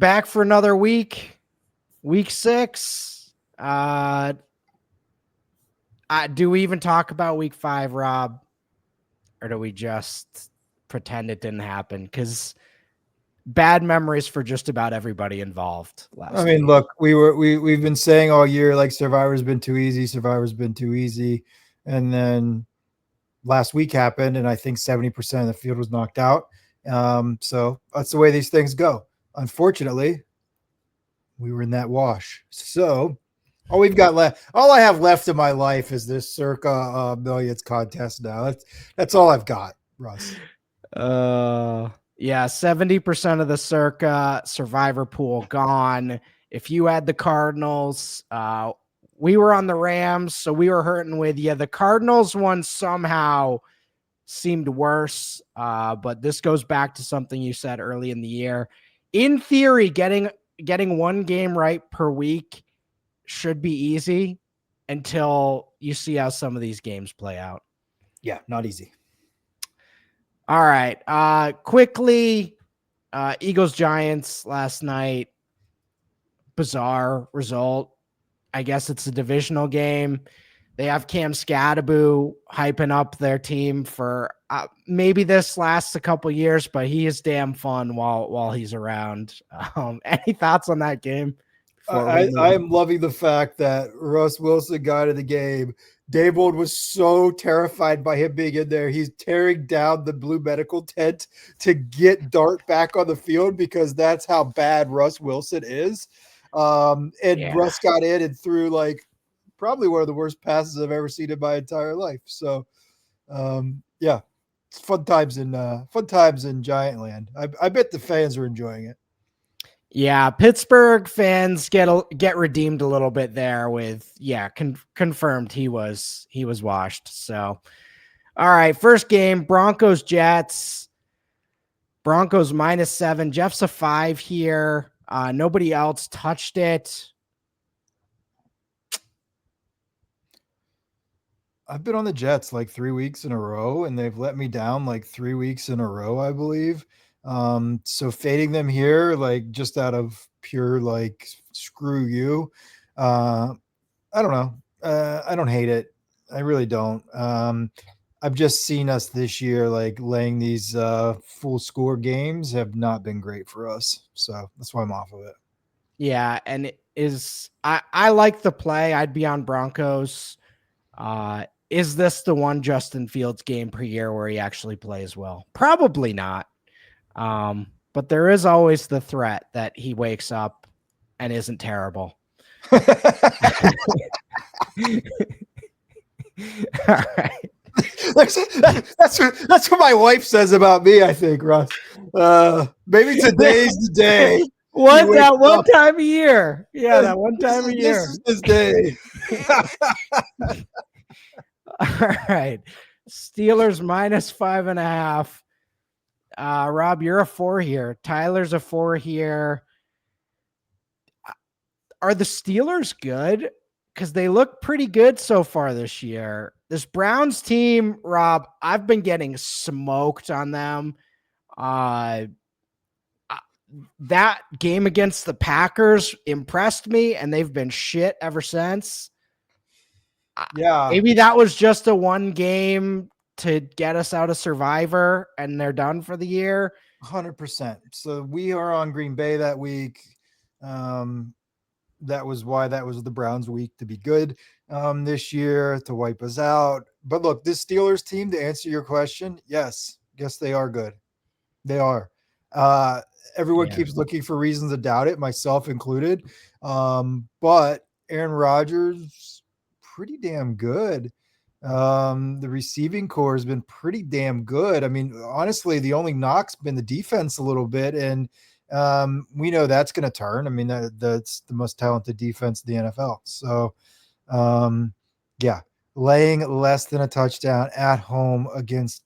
back for another week. Week 6. Do we even talk about week 5, Rob? Or do we just pretend it didn't happen? Because bad memories for just about everybody involved last week. Look, we've been saying all year, like, Survivor's been too easy. And then last week happened, and I think 70% of the field was knocked out. So that's the way these things go. Unfortunately, we were in that wash. So all we've got left, all I have left in my life is this Circa Millions contest now. That's all I've got, Russ. Yeah, 70% of the Circa Survivor pool gone. If you had the Cardinals, we were on the Rams, so we were hurting with you. The Cardinals one somehow seemed worse, but this goes back to something you said early in the year. In theory, getting one game right per week should be easy until you see how some of these games play out. Yeah, not easy. All right. Quickly, Eagles-Giants last night. Bizarre result. I guess it's a divisional game. They have Cam Scadaboo hyping up their team for maybe this lasts a couple years, but he is damn fun while he's around. Any thoughts on that game? I'm loving the fact that Russ Wilson got in the game. Dabold was so terrified by him being in there. He's tearing down the blue medical tent to get Dart back on the field because that's how bad Russ Wilson is. Russ got in and threw like probably one of the worst passes I've ever seen in my entire life. So, it's fun times in Giant Land. I bet the fans are enjoying it. Yeah, Pittsburgh fans get redeemed a little bit there with confirmed he was washed. So, all right, first game, Broncos Jets. Broncos -7. Jeff's a 5 here. Nobody else touched it. I've been on the Jets like 3 weeks in a row, and they've let me down like 3 weeks in a row, I believe. So fading them here, like just out of pure like screw you. I don't know. I don't hate it. I really don't. I've just seen us this year like laying these full score games have not been great for us. So that's why I'm off of it. Yeah, and I like the play. I'd be on Broncos. Is this the one Justin Fields game per year where he actually plays well? Probably not. But there is always the threat that he wakes up and isn't terrible. All right. That's what my wife says about me, I think, Russ. Maybe today's the day. That one time a year. Yeah, that one time a year. This is his day. All right. Steelers -5.5. Rob, you're a 4 here. Tyler's a 4 here. Are the Steelers good? Because they look pretty good so far this year. This Browns team, Rob, I've been getting smoked on them. That game against the Packers impressed me, and they've been shit ever since. Yeah. Maybe that was just a one game to get us out of Survivor, and they're done for the year. 100%. So we are on Green Bay that week. That was why that was the Browns week to be good this year, to wipe us out. But look, this Steelers team, to answer your question, yes, they are good. They are. Everyone keeps looking for reasons to doubt it, myself included. But Aaron Rodgers, pretty damn good. The receiving core has been pretty damn good. I mean, honestly, the only knock's been the defense a little bit, and we know that's going to turn. I mean, that's the most talented defense in the NFL. So, laying less than a touchdown at home against,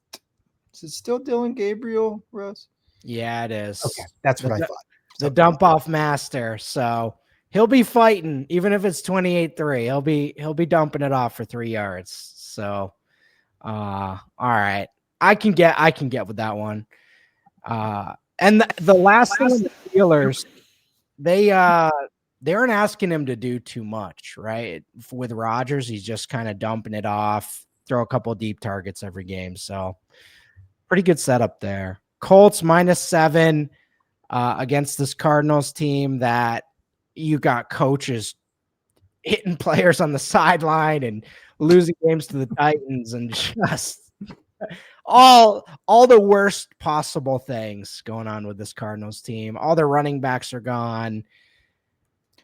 is it still Dylan Gabriel, Russ? Yeah, it is. Okay, that's what I thought. The dump-off master. So he'll be fighting, even if it's 28-3. He'll be dumping it off for 3 yards. So, all right, I can get with that one. And the last thing, the Steelers, they aren't asking him to do too much, right? With Rodgers, he's just kind of dumping it off, throw a couple deep targets every game. So pretty good setup there. Colts -7 against this Cardinals team that you got coaches hitting players on the sideline and losing games to the Titans and just all the worst possible things going on with this Cardinals team. All their running backs are gone.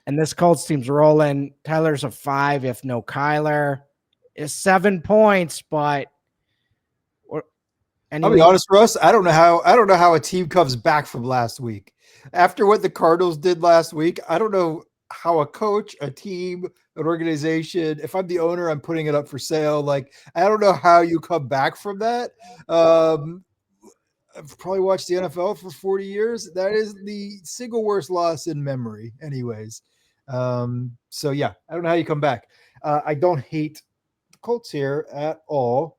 And this Colts team's rolling. Tyler's a 5 if no Kyler. Is 7 points, but I'll be honest, Russ. I don't know how a team comes back from last week. After what the Cardinals did last week, I don't know how a coach, a team, an organization, if I'm the owner, I'm putting it up for sale. Like, I don't know how you come back from that. I've probably watched the NFL for 40 years. That is the single worst loss in memory, anyways. So yeah, I don't know how you come back. I don't hate the Colts here at all.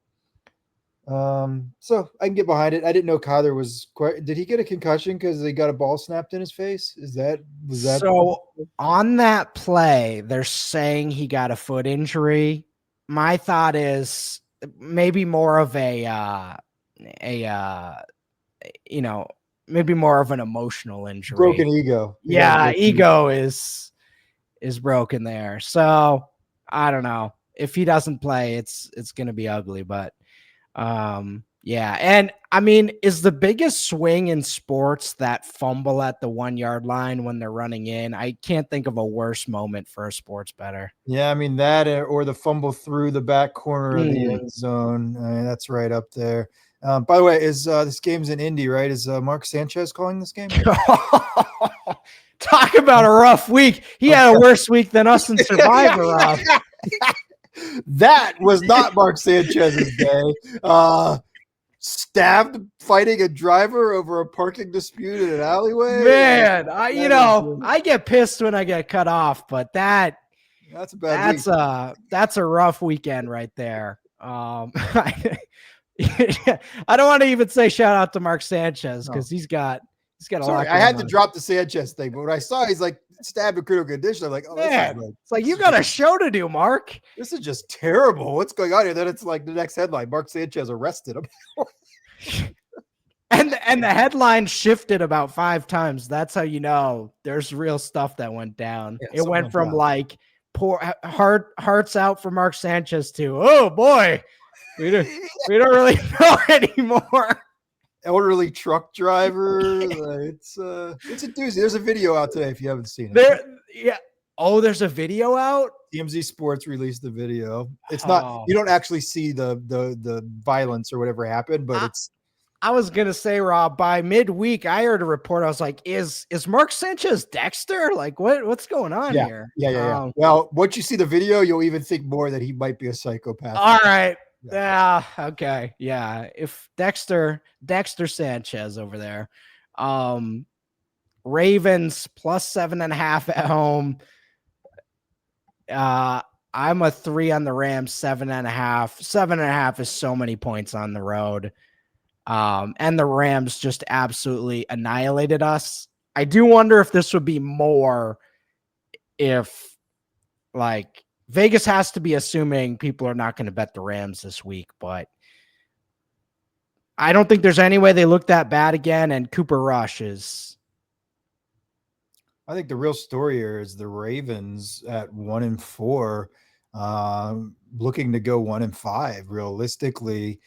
So I can get behind it. I didn't know Kyler was quite. Did he get a concussion because they got a ball snapped in his face? Was that so? On that play, they're saying he got a foot injury. My thought is maybe more of maybe more of an emotional injury. Broken ego. Yeah, ego is broken there. So I don't know. If he doesn't play, it's gonna be ugly, but yeah. And I mean, is the biggest swing in sports that fumble at the 1 yard line when they're running in? I can't think of a worse moment for a sports bettor. Yeah, I mean that or the fumble through the back corner of the end zone. I mean, that's right up there. By the way, is this game's in Indy, right? Is Mark Sanchez calling this game? Talk about a rough week. He had a worse week than us in Survivor, Rob. That was not Mark Sanchez's day. Stabbed fighting a driver over a parking dispute in an alleyway. Man, I get pissed when I get cut off, but that's a bad week. That's a rough weekend right there. I don't want to even say shout out to Mark Sanchez because he's got a lot. I had to drop the Sanchez thing, but when I saw he's like stabbed in critical condition, I'm like, oh, man, it's like you got a show to do, Mark. This is just terrible. What's going on here? Then it's like the next headline: Mark Sanchez arrested him. and the headline shifted about 5 times. That's how you know there's real stuff that went down. Yeah, it went from like poor hearts out for Mark Sanchez to, oh boy, we don't really know anymore. Elderly truck driver. It's a doozy. There's a video out today if you haven't seen it. Yeah. Oh, there's a video out. TMZ Sports released the video. It's not. You don't actually see the violence or whatever happened, but it's. I was gonna say, Rob, by midweek, I heard a report. I was like, "Is Mark Sanchez Dexter? Like, what's going on here?" Yeah. Well, once you see the video, you'll even think more that he might be a psychopath. All right. Yeah. Okay. Yeah. If Dexter Sanchez over there, Ravens +7.5 at home. I'm a 3 on the Rams, 7.5. 7.5 is so many points on the road. And the Rams just absolutely annihilated us. I do wonder if this would be more if like Vegas has to be assuming people are not going to bet the Rams this week, but I don't think there's any way they look that bad again. And Cooper Rush is. I think the real story here is the Ravens at 1-4, looking to go 1-5 realistically,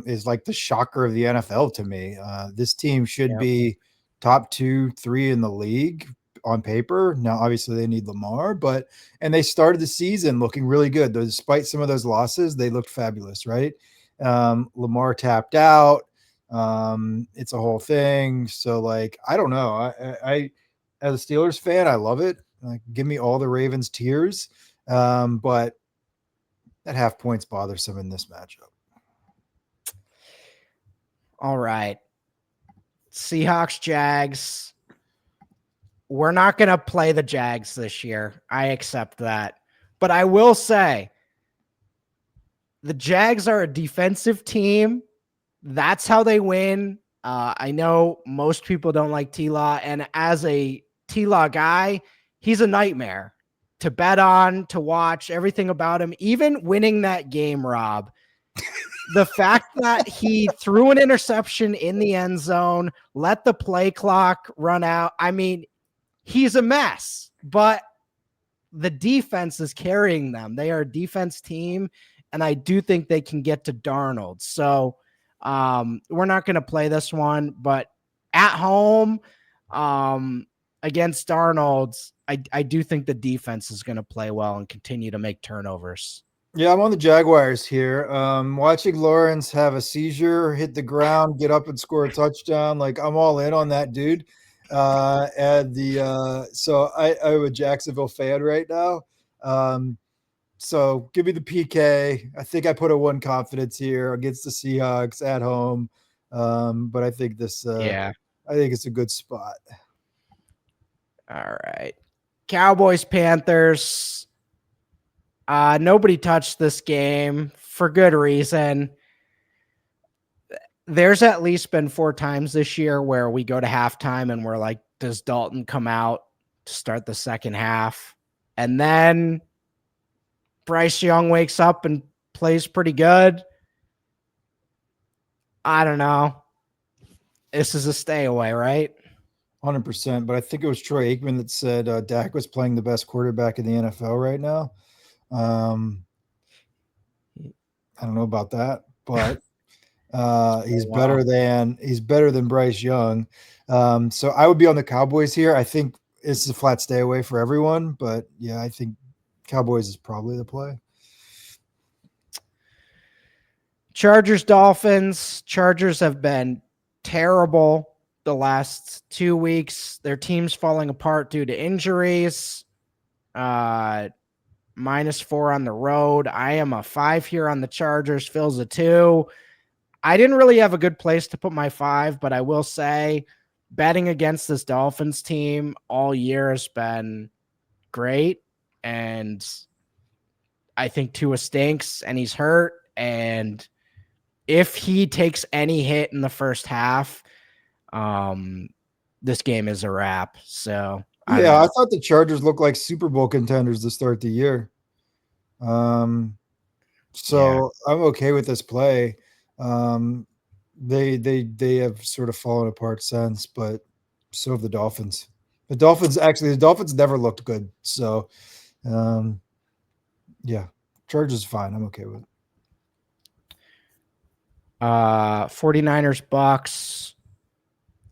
is like the shocker of the NFL to me. This team should be top 2-3 in the league on paper. Now, obviously they need Lamar, and they started the season looking really good. Despite some of those losses, they looked fabulous, right? Lamar tapped out. It's a whole thing. So like, I don't know. I as a Steelers fan, I love it. Like, give me all the Ravens tears. But that half point's bothersome in this matchup. All right. Seahawks, Jags. We're not going to play the Jags this year. I accept that. But I will say the Jags are a defensive team. That's how they win. I know most people don't like T-Law, and as a T-Law guy. He's a nightmare to bet on, to watch, everything about him. Even winning that game, Rob, the fact that he threw an interception in the end zone, let the play clock run out. I mean, he's a mess, but the defense is carrying them. They are a defense team, and I do think they can get to Darnold. So we're not going to play this one, but at home against Darnold, I do think the defense is going to play well and continue to make turnovers. Yeah, I'm on the Jaguars here. Watching Lawrence have a seizure, hit the ground, get up and score a touchdown. Like, I'm all in on that dude. So I'm a Jacksonville fan right now. So give me the PK. I think I put a 1 confidence here against the Seahawks at home. But I think I think it's a good spot. All right. Cowboys, Panthers. Nobody touched this game for good reason. There's at least been 4 times this year where we go to halftime and we're like, does Dalton come out to start the second half? And then Bryce Young wakes up and plays pretty good. I don't know. This is a stay away, right? 100%. But I think it was Troy Aikman that said Dak was playing the best quarterback in the NFL right now. I don't know about that, but he's better than Bryce Young. So I would be on the Cowboys here. I think it's a flat stay away for everyone, but yeah, I think Cowboys is probably the play. Chargers, Dolphins. Chargers have been terrible the last 2 weeks. Their team's falling apart due to injuries. -4 on the road. I am a 5 here on the Chargers. Phil's a 2. I didn't really have a good place to put my 5, but I will say betting against this Dolphins team all year has been great. And I think Tua stinks and he's hurt. And if he takes any hit in the first half, this game is a wrap. So I thought the Chargers looked like Super Bowl contenders to start the year. I'm okay with this play. They have sort of fallen apart since, but so have the Dolphins. The Dolphins never looked good. So, Chargers fine. I'm okay with it. 49ers, Bucks.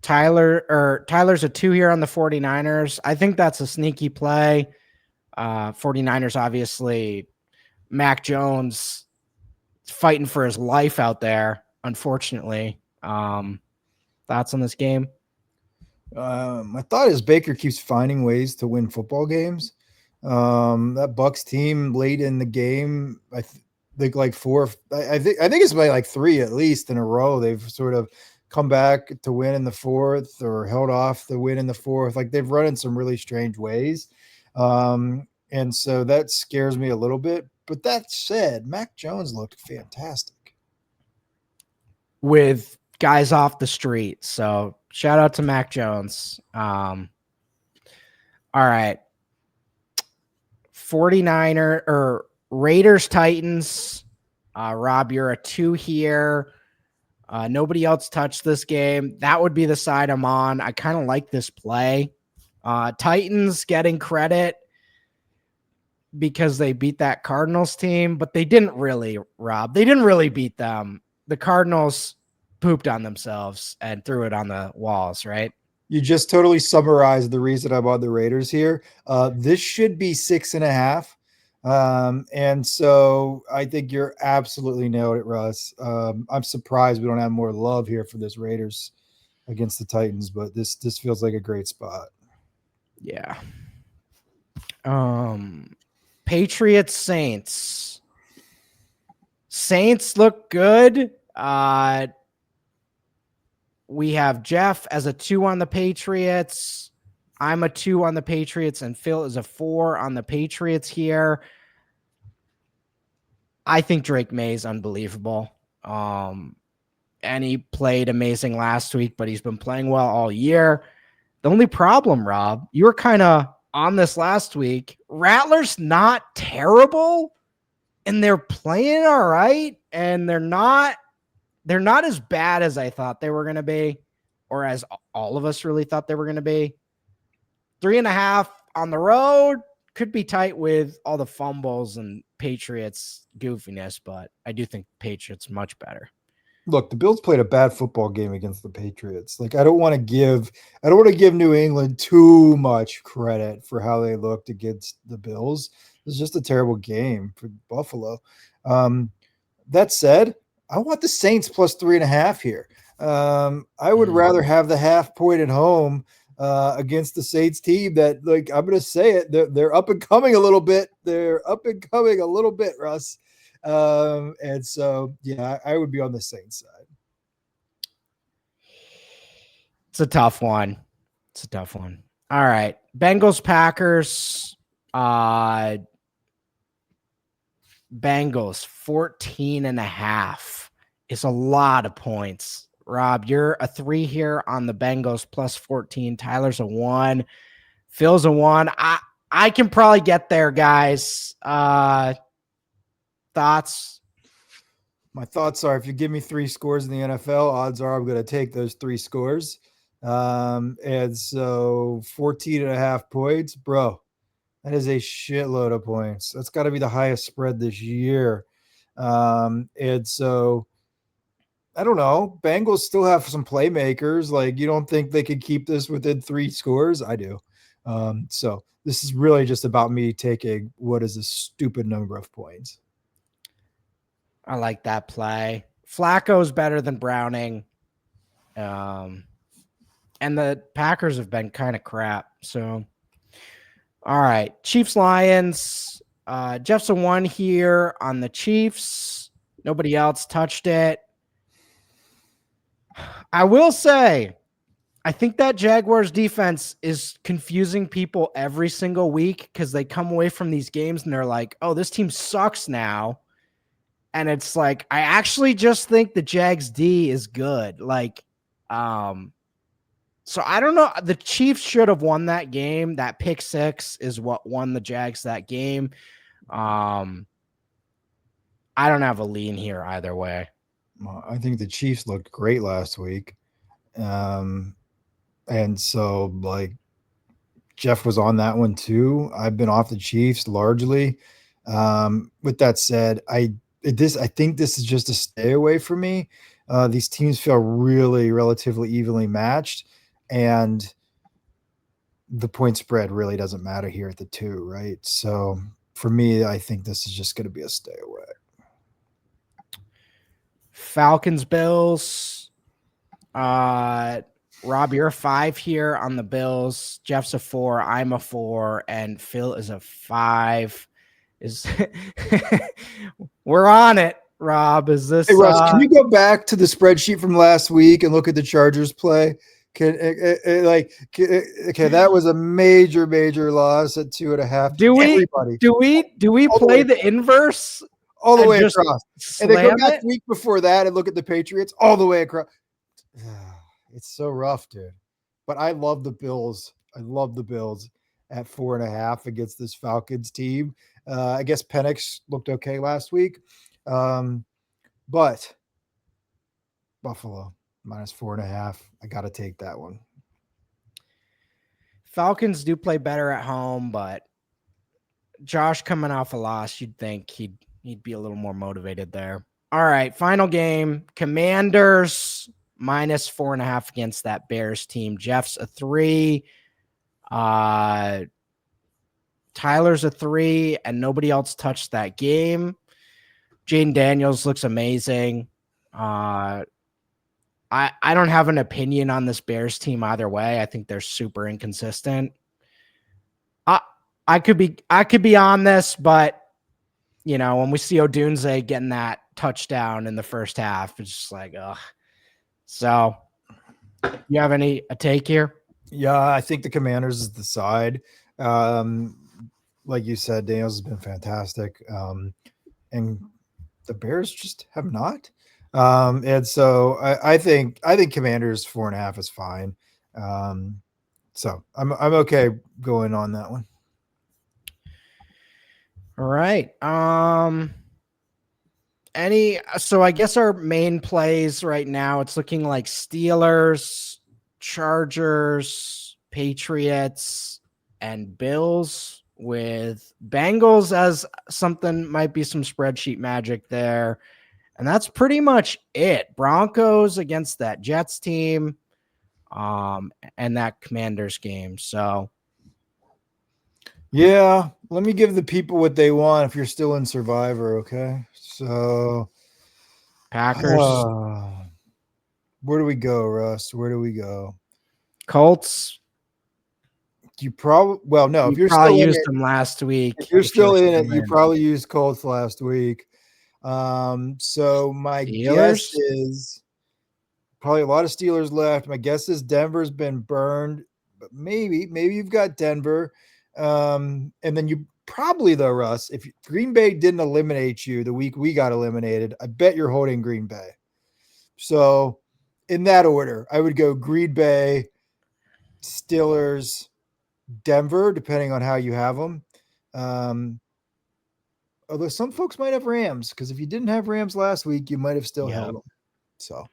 Tyler's a 2 here on the 49ers. I think that's a sneaky play. 49ers, obviously, Mac Jones fighting for his life out there, unfortunately. Thoughts on this game? My thought is Baker keeps finding ways to win football games. That Bucks team late in the game, I think like 4. I think it's by like 3 at least in a row. They've sort of come back to win in the 4th or held off the win in the 4th. Like, they've run in some really strange ways. And so that scares me a little bit. But that said, Mac Jones looked fantastic with guys off the street. So shout out to Mac Jones. All right. 49er or Raiders, Titans. Rob, you're a 2 here. Nobody else touched this game. That would be the side I'm on. I kind of like this play. Titans getting credit because they beat that Cardinals team, but they didn't really, Rob. They didn't really beat them. The Cardinals pooped on themselves and threw it on the walls, right? You just totally summarized the reason I'm on the Raiders here. This should be 6.5. And so I think you're absolutely nailed it, Russ. I'm surprised we don't have more love here for this Raiders against the Titans, but this feels like a great spot. Yeah. Patriots, Saints. Saints look good. We have Jeff as a 2 on the Patriots. I'm a 2 on the Patriots, and Phil is a 4 on the Patriots here. I think Drake May is unbelievable. And he played amazing last week, but he's been playing well all year. The only problem, Rob, you were kind of on this last week. Rattlers not terrible, and they're playing all right, and they're not as bad as I thought they were going to be, or as all of us really thought they were going to be. 3.5 on the road could be tight with all the fumbles and Patriots goofiness, but I do think Patriots much better. Look, the Bills played a bad football game against the Patriots. Like, I don't want to give New England too much credit for how they looked against the Bills. It was just a terrible game for Buffalo. That said, I want the Saints plus 3.5 here. I would rather have the half point at home against the Saints team that, like, I'm going to say it, they're up and coming a little bit. They're up and coming a little bit, Russ. And so, yeah, I would be on the Saints side. It's a tough one. All right. Bengals, Packers. Bengals 14.5 is a lot of points. Rob, you're a 3 here on the Bengals plus 14. Tyler's a 1. Phil's a 1. I can probably get there, guys. Thoughts? My thoughts are, if you give me 3 scores in the NFL, odds are I'm going to take those 3 scores. And so 14.5 points, bro, that is a shitload of points. That's got to be the highest spread this year. And so I don't know. Bengals still have some playmakers. Like, you don't think they could keep this within 3 scores? I do. So this is really just about me taking what is a stupid number of points. I like that play. Flacco's better than Browning. And the Packers have been kind of crap. So, all right. Chiefs, Lions. Jeff's a 1 here on the Chiefs. Nobody else touched it. I will say, I think that Jaguars defense is confusing people every single week because they come away from these games and they're like, oh, this team sucks now. And it's like, I actually just think the Jags D is good. Like, so I don't know. The Chiefs should have won that game. That pick 6 is what won the Jags that game. I don't have a lean here either way. I think the Chiefs looked great last week. And so, like, Jeff was on that one too. I've been off the Chiefs largely. With that said, I think this is just a stay away for me. These teams feel really relatively evenly matched, and the point spread really doesn't matter here at the 2, right? So for me, I think this is just going to be a stay away. Falcons, Bills. Rob, you're a 5 here on the Bills. Jeff's a 4. I'm a 4, and Phil is a 5. We're on it, Rob. Is this? Hey, Russ, can you go back to the spreadsheet from last week and look at the Chargers play? Okay, that was a major loss at 2.5. Do we play the inverse all the way across? And then go back the week before that and look at the Patriots all the way across. It's so rough, dude. But I love the Bills. I love the Bills at 4.5 against this Falcons team. I guess Penix looked okay last week. But Buffalo minus 4.5. I got to take that one. Falcons do play better at home, but Josh coming off a loss, you'd think he'd be a little more motivated there. All right, final game. Commanders minus 4.5 against that Bears team. Jeff's a 3. Tyler's a 3, and nobody else touched that game. Jaden Daniels looks amazing. I don't have an opinion on this Bears team either way. I think they're super inconsistent. I could be on this, but you know, when we see Odunze getting that touchdown in the first half, it's just like, ugh. So, you have a take here? Yeah, I think the Commanders is the side. Like you said, Daniels has been fantastic. And the Bears just have not. And so I think Commanders 4.5 is fine. So I'm okay going on that one. All right. So I guess our main plays right now, it's looking like Steelers, Chargers, Patriots, and Bills, with Bengals as something, might be some spreadsheet magic there. And that's pretty much it. Broncos against that Jets team, and that Commanders game. So Yeah, let me give the people what they want if you're still in Survivor, okay? So Packers, where do we go, Russ? Where do we go? Colts. You probably no, You if you're probably still in used it, them last week. if you're If you were still in still it, you in. probably used Colts last week. So my guess Steelers. is probably a lot of Steelers left. My guess is Denver's been burned, but maybe you've got Denver. And then you probably, though, Russ, if Green Bay didn't eliminate you the week we got eliminated, I bet you're holding Green Bay. So in that order, I would go Green Bay, Steelers, Denver, depending on how you have them. Although some folks might have Rams, because if you didn't have Rams last week, you might have still held them. So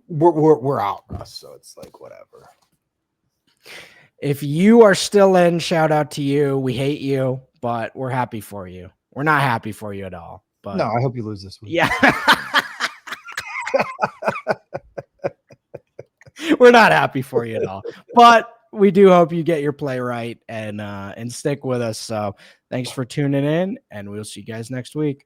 we're out, Russ. So it's like whatever. If you are still in, shout out to you. We hate you, but we're happy for you. We're not happy for you at all. But no, I hope you lose this week. Yeah. We're not happy for you at all. But we do hope you get your play right and stick with us. So thanks for tuning in, and we'll see you guys next week.